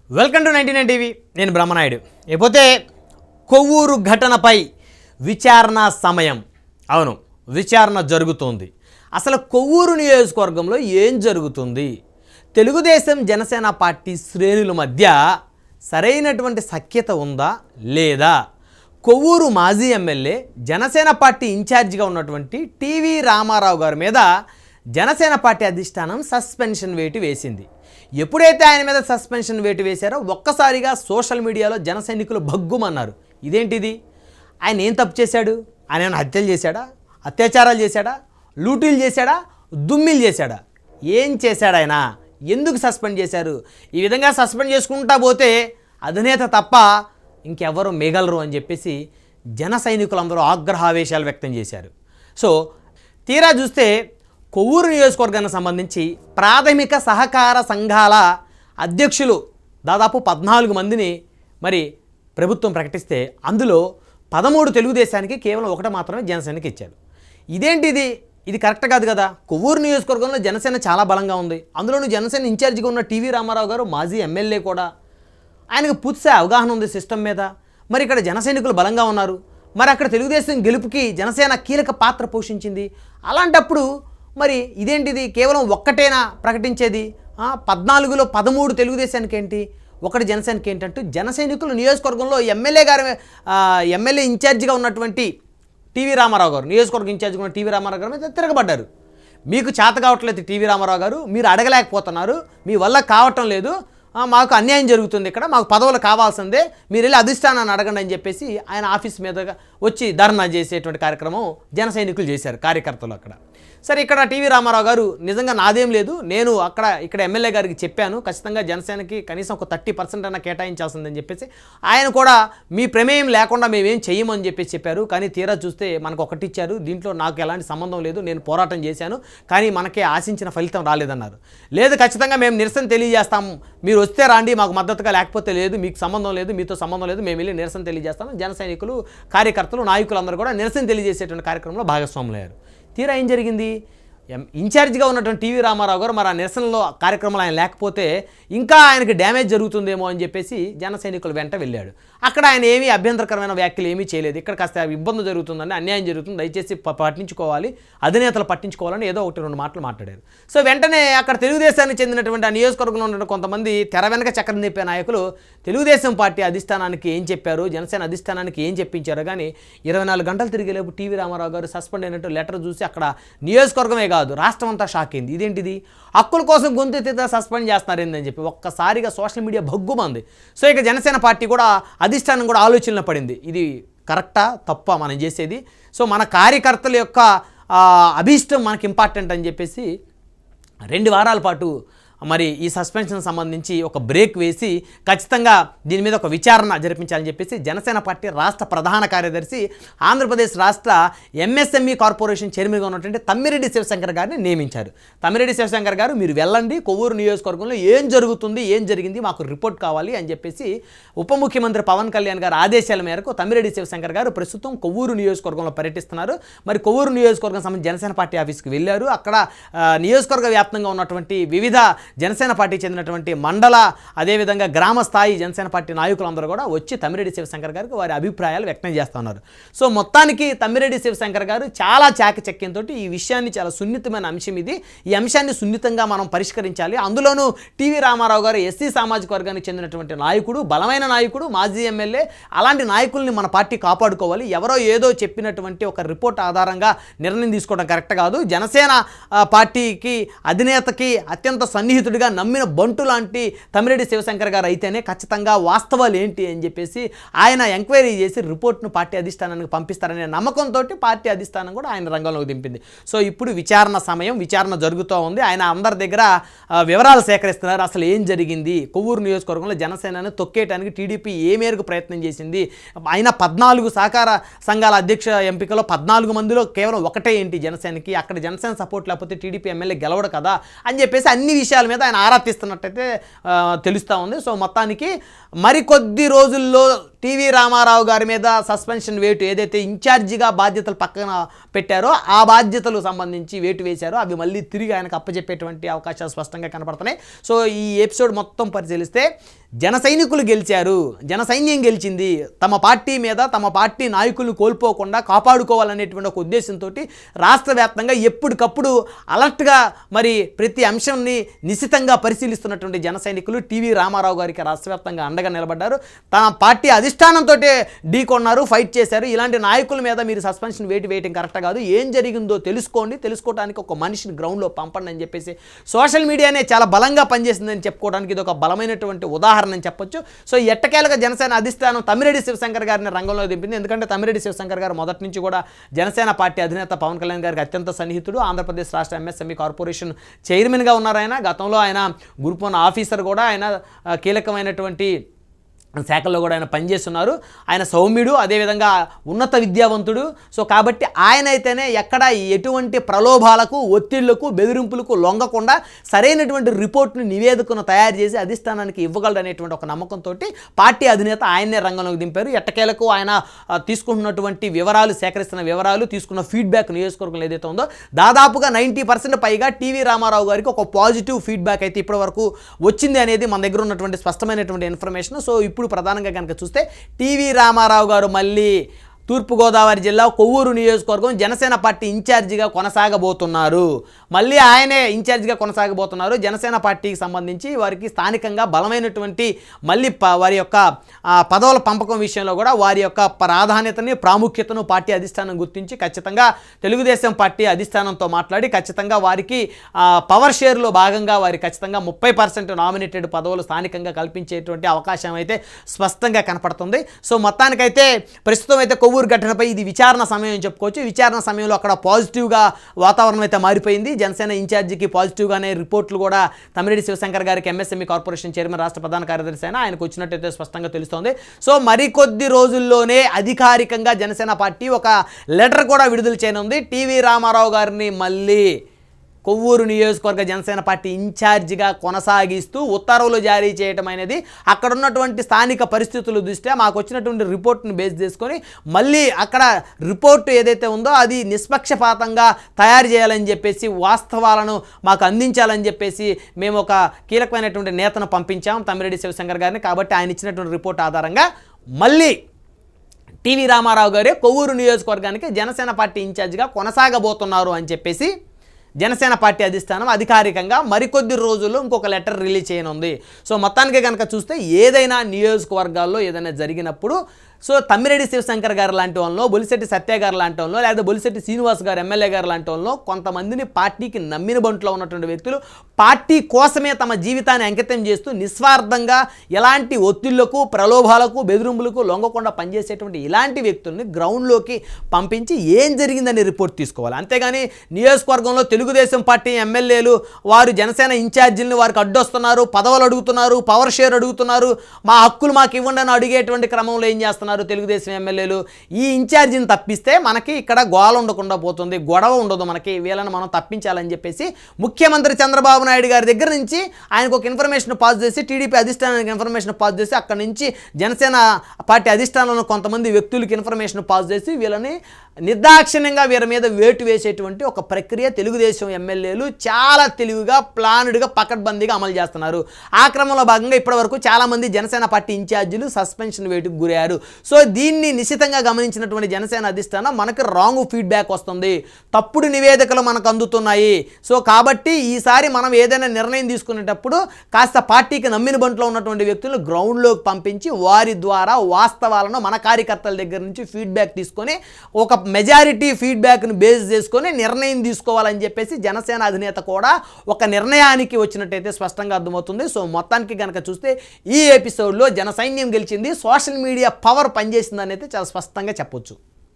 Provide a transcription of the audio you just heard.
Welcome to 99 TV. నేను బ్రహ్మనాయుడు. ఇకపోతే కొవ్వూరు ఘటనపై విచారణ సమయం. అవును, విచారణ జరుగుతోంది. అసలు కొవ్వూరు నియోజకవర్గంలో ఏం జరుగుతుంది? తెలుగుదేశం జనసేన పార్టీ శ్రేణుల మధ్య సరైనటువంటి సఖ్యత ఉందా లేదా? కొవ్వూరు మాజీ ఎమ్మెల్యే జనసేన పార్టీ ఇన్ఛార్జిగా ఉన్నటువంటి టీవీ రామారావు గారి మీద జనసేన పార్టీ అధిష్టానం సస్పెన్షన్ వేటు వేసింది. ఎప్పుడైతే ఆయన మీద సస్పెన్షన్ వేటు వేశారో ఒక్కసారిగా సోషల్ మీడియాలో జన సైనికులు భగ్గుమన్నారు. ఇదేంటిది? ఆయన ఏం తప్పు చేశాడు? ఆయన ఏమైనా హత్యలు చేశాడా? అత్యాచారాలు చేశాడా? లూటీలు చేశాడా? దుమ్మిలు చేశాడా? ఏం చేశాడు ఆయన? ఎందుకు సస్పెండ్ చేశారు? ఈ విధంగా సస్పెండ్ చేసుకుంటా పోతే అధినేత తప్ప ఇంకెవరు మిగలరు అని చెప్పేసి జన సైనికులందరూ ఆగ్రహావేశాలు వ్యక్తం చేశారు. సో తీరా చూస్తే కొవ్వూరు నియోజకవర్గానికి సంబంధించి ప్రాథమిక సహకార సంఘాల అధ్యక్షులు దాదాపు 14 మందిని మరి ప్రభుత్వం ప్రకటిస్తే అందులో 13 తెలుగుదేశానికి, కేవలం 1 మాత్రమే జనసేనకి ఇచ్చారు. ఇదేంటిది? ఇది కరెక్ట్ కాదు కదా. కొవ్వూరు నియోజకవర్గంలో జనసేన చాలా బలంగా ఉంది. అందులోనూ జనసేన ఇన్ఛార్జిగా ఉన్న టీవీ రామారావు గారు మాజీ ఎమ్మెల్యే కూడా. ఆయనకు పూర్తి అవగాహన ఉంది సిస్టమ్ మీద. మరి ఇక్కడ జన సైనికులు బలంగా ఉన్నారు. మరి అక్కడ తెలుగుదేశం గెలుపుకి జనసేన కీలక పాత్ర పోషించింది. అలాంటప్పుడు మరి ఇదేంటిది? కేవలం ఒక్కటేనా ప్రకటించేది? 14లో 13 తెలుగుదేశానికి ఏంటి, 1 జనసేనకి ఏంటంటూ జన సైనికులు నియోజకవర్గంలో ఎమ్మెల్యే ఇన్ఛార్జిగా ఉన్నటువంటి టీవీ రామారావు గారు, నియోజకవర్గ ఇన్ఛార్జిగా ఉన్న టీవీ రామారావు గారు మీద తిరగబడ్డారు. మీకు చేత కావట్లేదు టీవీ రామారావు గారు, మీరు అడగలేకపోతున్నారు, మీ వల్ల కావటం లేదు, మాకు అన్యాయం జరుగుతుంది, ఇక్కడ మాకు పదవులు కావాల్సిందే, మీరు వెళ్ళి అధిష్టానాన్ని అడగండి అని చెప్పేసి ఆయన ఆఫీస్ మీద వచ్చి ధర్నా చేసేటువంటి కార్యక్రమం జన సైనికులు చేశారు, కార్యకర్తలు అక్కడ. సరే, ఇక్కడ టీవీ రామారావు గారు నిజంగా నాదేం లేదు, నేను ఇక్కడ ఎమ్మెల్యే గారికి చెప్పాను, ఖచ్చితంగా జనసేనకి కనీసం ఒక 30% అన్న కేటాయించాల్సిందని చెప్పేసి ఆయన కూడా మీ ప్రమేయం లేకుండా మేమేం చెయ్యమని చెప్పేసి చెప్పారు. కానీ తీరా చూస్తే మనకు ఒకటి ఇచ్చారు, దీంట్లో నాకు ఎలాంటి సంబంధం లేదు, నేను పోరాటం చేశాను, కానీ మనకే ఆశించిన ఫలితం రాలేదన్నారు. లేదు, ఖచ్చితంగా మేము నిరసన తెలియజేస్తాము, మీరు వస్తే రాండి, మాకు మద్దతుగా, లేకపోతే లేదు, మీకు సంబంధం లేదు, మీతో సంబంధం లేదు, మేము వెళ్ళి నిరసన తెలియజేస్తాము. జన సైనికులు, కార్యకర్తలు, నాయకులందరూ కూడా నిరసన తెలియజేసేటువంటి కార్యక్రమంలో భాగస్వాములయ్యారు. తీరా ఏం జరిగింది? ఇన్ఛార్జిగా ఉన్నటువంటి టీవీ రామారావు గారు మరి ఆ నిరసనలో కార్యక్రమాలు ఆయన లేకపోతే ఇంకా ఆయనకి డ్యామేజ్ జరుగుతుందేమో అని చెప్పేసి జన సైనికుల వెంట వెళ్ళాడు. అక్కడ ఆయన ఏమీ అభ్యంతరకరమైన వ్యాఖ్యలు ఏమీ చేయలేదు. ఇక్కడ కాస్త ఇబ్బంది జరుగుతుందని, అన్యాయం జరుగుతుంది, దయచేసి పట్టించుకోవాలి, అధినేతలు పట్టించుకోవాలని ఏదో 1-2 మాటలు మాట్లాడారు. సో వెంటనే అక్కడ తెలుగుదేశానికి చెందినటువంటి ఆ నియోజకవర్గంలో ఉన్న కొంతమంది తెర వెనక చక్రం తిప్పే నాయకులు తెలుగుదేశం పార్టీ అధిష్టానానికి ఏం చెప్పారు, జనసేన అధిష్టానానికి ఏం చెప్పించారు, కానీ 24 గంటలు తిరిగేలేపు టీవీ రామారావు గారు సస్పెండ్ అయినట్టు లెటర్ చూసి అక్కడ నియోజకవర్గమే కాదు, రాష్ట్రం అంతా షాక్ అయింది. ఇదేంటిది? హక్కుల కోసం గొంతెత్తితే సస్పెండ్ చేస్తున్నారేందని చెప్పి ఒక్కసారిగా సోషల్ మీడియా భగ్గుమంది. సో ఇక జనసేన పార్టీ కూడా, అధిష్టానం కూడా ఆలోచనలో పడింది, ఇది కరెక్టా తప్ప మనం చేసేది, సో మన కార్యకర్తల యొక్క అభీష్టం మనకి ఇంపార్టెంట్ అని చెప్పేసి 2 వారాల పాటు మరి ఈ సస్పెన్షన్ సంబంధించి ఒక బ్రేక్ వేసి ఖచ్చితంగా దీని మీద ఒక విచారణ జరిపించాలని చెప్పేసి జనసేన పార్టీ రాష్ట్ర ప్రధాన కార్యదర్శి, ఆంధ్రప్రదేశ్ రాష్ట్ర ఎంఎస్ఎంఈ కార్పొరేషన్ చైర్మన్గా ఉన్నటువంటి తమ్మిరెడ్డి శివశంకర్ గారిని నియమించారు. తమ్మిరెడ్డి శివశంకర్ గారు, మీరు వెళ్ళండి, కొవ్వూరు నియోజకవర్గంలో ఏం జరుగుతుంది, ఏం జరిగింది, మాకు రిపోర్ట్ కావాలి అని చెప్పేసి ఉప ముఖ్యమంత్రి పవన్ కళ్యాణ్ గారి ఆదేశాల మేరకు తమ్మిరెడ్డి శివశంకర్ గారు ప్రస్తుతం కొవ్వూరు నియోజకవర్గంలో పర్యటిస్తున్నారు. మరి కొవ్వూరు నియోజకవర్గం సంబంధించి జనసేన పార్టీ ఆఫీస్కి వెళ్ళారు. అక్కడ నియోజకవర్గ వ్యాప్తంగా ఉన్నటువంటి వివిధ జనసేన పార్టీ చెందినటువంటి మండల, అదేవిధంగా గ్రామ స్థాయి జనసేన పార్టీ నాయకులందరూ కూడా వచ్చి తమ్మిరెడ్డి శివశంకర్ గారికి వారి అభిప్రాయాలు వ్యక్తం చేస్తున్నారు. సో మొత్తానికి తమ్మిరెడ్డి శివశంకర్ గారు చాలా చాకచక్యంతో ఈ విషయాన్ని, చాలా సున్నితమైన అంశం ఇది, ఈ అంశాన్ని సున్నితంగా మనం పరిష్కరించాలి, అందులోనూ టీవీ రామారావు గారు ఎస్సీ సామాజిక వర్గానికి చెందినటువంటి నాయకుడు, బలమైన నాయకుడు, మాజీ ఎమ్మెల్యే, అలాంటి నాయకుల్ని మన పార్టీ కాపాడుకోవాలి, ఎవరో ఏదో చెప్పినటువంటి ఒక రిపోర్ట్ ఆధారంగా నిర్ణయం తీసుకోవడం కరెక్ట్ కాదు, జనసేన పార్టీకి అధినేతకి అత్యంత సన్నిహితుడిగా నమ్మిన బంటు లాంటి తమ్మిరెడ్డి శివశంకర్ గారు అయితేనే ఖచ్చితంగా వాస్తవాలు ఏంటి అని చెప్పేసి ఆయన ఎంక్వైరీ చేసి రిపోర్ట్ను పార్టీ అధిష్టానానికి పంపిస్తారనే నమ్మకంతో పార్టీ అధిష్టానం కూడా ఆయన రంగంలోకి దింపింది. సో ఇప్పుడు విచారణ సమయం, విచారణ జరుగుతూ ఉంది. ఆయన అందరి దగ్గర వివరాలు సేకరిస్తున్నారు. అసలు ఏం జరిగింది, కొవ్వూరు నియోజకవర్గంలో జనసేనను తొక్కేయడానికి టీడీపీ ఏ మేరకు ప్రయత్నం చేసింది, ఆయన 14 సహకార సంఘాల అధ్యక్ష ఎంపికలో 14 మందిలో కేవలం 1 ఏంటి జనసేనకి, అక్కడ జనసేన సపోర్ట్ లేకపోతే టీడీపీ ఎమ్మెల్యే గెలవడు కదా అని చెప్పేసి అన్ని విషయాల మీద ఆయన ఆరా తీస్తున్నట్టయితే తెలుస్తూ ఉంది. సో మొత్తానికి మరికొద్ది రోజుల్లో టీవీ రామారావు గారి మీద సస్పెన్షన్ వేటు ఏదైతే ఇన్ఛార్జిగా బాధ్యతలు పక్కన పెట్టారో ఆ బాధ్యతలు సంబంధించి వేటు వేశారో అవి మళ్ళీ తిరిగి ఆయనకు అప్పచెప్పేటువంటి అవకాశాలు స్పష్టంగా కనపడుతున్నాయి. సో ఈ ఎపిసోడ్ మొత్తం పరిశీలిస్తే జన సైనికులు గెలిచారు, జన సైన్యం గెలిచింది, తమ పార్టీ మీద తమ పార్టీ నాయకులను కోల్పోకుండా కాపాడుకోవాలనేటువంటి ఒక ఉద్దేశంతో రాష్ట్ర వ్యాప్తంగా ఎప్పటికప్పుడు అలర్ట్గా మరి ప్రతి అంశాన్ని నిశితంగా పరిశీలిస్తున్నటువంటి జన సైనికులు టీవీ రామారావు గారికి రాష్ట్ర వ్యాప్తంగా అండగా నిలబడ్డారు. తమ పార్టీ అధిష్టానంతో ఢీకొన్నారు, ఫైట్ చేశారు. ఇలాంటి నాయకుల మీద మీరు సస్పెన్షన్ వేయటం కరెక్ట్ కాదు, ఏం జరిగిందో తెలుసుకోండి, తెలుసుకోవడానికి ఒక మనిషిని గ్రౌండ్లో పంపండి అని చెప్పేసి సోషల్ మీడియానే చాలా బలంగా పనిచేసిందని చెప్పుకోవడానికి ఇది ఒక బలమైనటువంటి ఉదాహరణ అని చెప్పొచ్చు. సో ఎట్టకేలకు జనసేన అధిష్టానం తమ్మిరెడ్డి శివశంకర్ గారిని రంగంలో దింపింది. ఎందుకంటే తమ్మిరెడ్డి శివశంకర్ గారు మొదటి నుంచి కూడా జనసేన పార్టీ అధినేత పవన్ కళ్యాణ్ గారికి అత్యంత సన్నిహితుడు. ఆంధ్రప్రదేశ్ రాష్ట్ర ఎంఎస్ఎంఈ కార్పొరేషన్ చైర్మన్గా ఉన్నారు ఆయన. గతంలో ఆయన గ్రూప్ 1 ఆఫీసర్ కూడా, ఆయన కీలకమైనటువంటి శాఖల్లో కూడా ఆయన పనిచేస్తున్నారు. ఆయన సౌమ్యుడు, అదేవిధంగా ఉన్నత విద్యావంతుడు. సో కాబట్టి ఆయన అయితేనే ఎక్కడ ఎటువంటి ప్రలోభాలకు, ఒత్తిళ్లకు, బెదిరింపులకు లొంగకుండా సరైనటువంటి రిపోర్ట్ను, నివేదికను తయారు చేసి అధిష్టానానికి ఇవ్వగలడు అనేటువంటి ఒక నమ్మకంతో పార్టీ అధినేత ఆయన్నే రంగంలోకి దింపారు. ఎట్టకేలకు ఆయన తీసుకుంటున్నటువంటి వివరాలు, సేకరిస్తున్న వివరాలు, తీసుకున్న ఫీడ్బ్యాక్ నియోజకవర్గంలో ఏదైతే ఉందో దాదాపుగా 90% పైగా టీవీ రామారావు గారికి ఒక పాజిటివ్ ఫీడ్బ్యాక్ అయితే ఇప్పటి వరకు వచ్చింది అనేది మన దగ్గర ఉన్నటువంటి స్పష్టమైనటువంటి ఇన్ఫర్మేషన్. సో ఇప్పుడు ప్రధానంగా కనుక చూస్తే టీవీ రామారావు గారు మళ్ళీ తూర్పుగోదావరి జిల్లా కొవ్వూరు నియోజకవర్గం జనసేన పార్టీ ఇన్ఛార్జిగా కొనసాగబోతున్నారు. మళ్ళీ ఆయనే ఇన్ఛార్జిగా కొనసాగబోతున్నారు. జనసేన పార్టీకి సంబంధించి వారికి స్థానికంగా బలమైనటువంటి మళ్ళీ వారి యొక్క పదవుల పంపకం విషయంలో కూడా వారి యొక్క ప్రాధాన్యతని, ప్రాముఖ్యతను పార్టీ అధిష్టానం గుర్తించి ఖచ్చితంగా తెలుగుదేశం పార్టీ అధిష్టానంతో మాట్లాడి ఖచ్చితంగా వారికి పవర్ షేర్లో భాగంగా వారికి ఖచ్చితంగా 30% నామినేటెడ్ పదవులు స్థానికంగా కల్పించేటువంటి అవకాశం అయితే స్పష్టంగా కనపడుతుంది. సో మొత్తానికైతే ప్రస్తుతం అయితే కొవ్వూరు ఘటనపై ఇది విచారణ సమయం చెప్పుకోవచ్చు. విచారణ సమయంలో అక్కడ పాజిటివ్గా వాతావరణం అయితే మారిపోయింది. జనసేన ఇన్ఛార్జికి పాజిటివ్గానే రిపోర్ట్లు కూడా తమ్మిరెడ్డి శివశంకర్ గారికి, ఎంఎస్ఎంఈ కార్పొరేషన్ చైర్మన్, రాష్ట్ర ప్రధాన కార్యదర్శి అయినా ఆయనకు వచ్చినట్టయితే స్పష్టంగా తెలుస్తోంది. సో మరికొద్ది రోజుల్లోనే అధికారికంగా జనసేన పార్టీ ఒక లెటర్ కూడా విడుదల చేయనుంది. టీవీ రామారావు గారిని మళ్ళీ కొవ్వూరు నియోజకవర్గ జనసేన పార్టీ ఇన్ఛార్జిగా కొనసాగిస్తూ ఉత్తర్వులు జారీ చేయడం అనేది అక్కడ ఉన్నటువంటి స్థానిక పరిస్థితుల దృష్ట్యా మాకు వచ్చినటువంటి రిపోర్ట్ను బేస్ చేసుకొని మళ్ళీ అక్కడ రిపోర్టు ఏదైతే ఉందో అది నిష్పక్షపాతంగా తయారు చేయాలని చెప్పేసి, వాస్తవాలను మాకు అందించాలని చెప్పేసి మేము ఒక కీలకమైనటువంటి నేతను పంపించాం, తమ్మిరెడ్డి శివశంకర్ గారిని. కాబట్టి ఆయన ఇచ్చినటువంటి రిపోర్ట్ ఆధారంగా మళ్ళీ టీవీ రామారావు గారే కొవ్వూరు నియోజకవర్గానికి జనసేన పార్టీ ఇన్ఛార్జిగా కొనసాగబోతున్నారు అని చెప్పేసి జనసేన పార్టీ అధిష్టానం అధికారికంగా మరికొద్ది రోజుల్లో ఇంకొక లెటర్ రిలీజ్ చేయనుంది. సో మొత్తానికి కనుక చూస్తే ఏదైనా నియోజకవర్గాల్లో ఏదైనా జరిగినప్పుడు సో తమ్మిరెడ్డి శివశంకర్ గారు లాంటి వాళ్ళలో, బొలిశెట్టి సత్య గారు లాంటి వాళ్ళలో, లేదా బొలిశెట్టి శ్రీనివాస్ గారు ఎమ్మెల్యే గారు లాంటి వాళ్ళలో కొంతమందిని పార్టీకి నమ్మిన బంట్లో ఉన్నటువంటి వ్యక్తులు పార్టీ కోసమే తమ జీవితాన్ని అంకితం చేస్తూ నిస్వార్థంగా ఎలాంటి ఒత్తిళ్లకు, ప్రలోభాలకు, బెదిరింపులకు లొంగకుండా పనిచేసేటువంటి ఇలాంటి వ్యక్తుల్ని గ్రౌండ్లోకి పంపించి ఏం జరిగిందని రిపోర్ట్ తీసుకోవాలి. అంతేగాని నియోజకవర్గంలో తెలుగుదేశం పార్టీ ఎమ్మెల్యేలు వారు జనసేన ఇన్ఛార్జీలను వారికి అడ్డొస్తున్నారు, పదవులు అడుగుతున్నారు, పవర్ షేర్ అడుగుతున్నారు, మా హక్కులు మాకు ఇవ్వండి అని అడిగేటువంటి క్రమంలో ఏం చేస్తున్నారు తెలుగుదేశం ఎమ్మెల్యేలు? ఈ ఇన్ఛార్జిని తప్పిస్తే మనకి ఇక్కడ గోల ఉండకుండా పోతుంది, గొడవ ఉండదు, మనకి వీళ్ళని మనం తప్పించాలని చెప్పేసి ముఖ్యమంత్రి చంద్రబాబు నాయుడు గారి దగ్గర నుంచి ఆయనకు ఒక ఇన్ఫర్మేషన్ పాస్ చేసి, టీడీపీ అధిష్టానానికి ఇన్ఫర్మేషన్ పాస్ చేసి, అక్కడి నుంచి జనసేన పార్టీ అధిష్టానంలో కొంతమంది వ్యక్తులకి ఇన్ఫర్మేషన్ పాస్ చేసి వీళ్ళని నిర్దాక్షిణ్యంగా వీరి మీద వేటు వేసేటువంటి ఒక ప్రక్రియ తెలుగుదేశం ఎమ్మెల్యేలు చాలా తెలివిగా, ప్లానుడ్గా, పకడ్బందీగా అమలు చేస్తున్నారు. ఆ క్రమంలో భాగంగా ఇప్పటివరకు చాలామంది జనసేన పార్టీ ఇన్ఛార్జీలు సస్పెన్షన్ వేటుకు గురయ్యారు. సో దీన్ని నిశితంగా గమనించినటువంటి జనసేన అధిష్టానం మనకు రాంగ్ ఫీడ్బ్యాక్ వస్తుంది, తప్పుడు నివేదికలు మనకు అందుతున్నాయి. సో కాబట్టి ఈసారి మనం ఏదైనా నిర్ణయం తీసుకునేటప్పుడు కాస్త పార్టీకి నమ్మిన బంట్లో ఉన్నటువంటి వ్యక్తులను గ్రౌండ్లోకి పంపించి వారి ద్వారా వాస్తవాలను మన కార్యకర్తల దగ్గర నుంచి ఫీడ్బ్యాక్ తీసుకొని ఒక మెజారిటీ ఫీడ్బ్యాక్ను బేస్ చేసుకొని నిర్ణయం తీసుకోవాలని చెప్పేసి జనసేన అధినేత కూడా ఒక నిర్ణయానికి వచ్చినట్టయితే స్పష్టంగా అర్థమవుతుంది. సో మొత్తానికి కనుక చూస్తే ఈ ఎపిసోడ్లో జన సైన్యం గెలిచింది, సోషల్ మీడియా పవర్ పనిచేసిందని అయితే చాలా స్పష్టంగా చెప్పొచ్చు.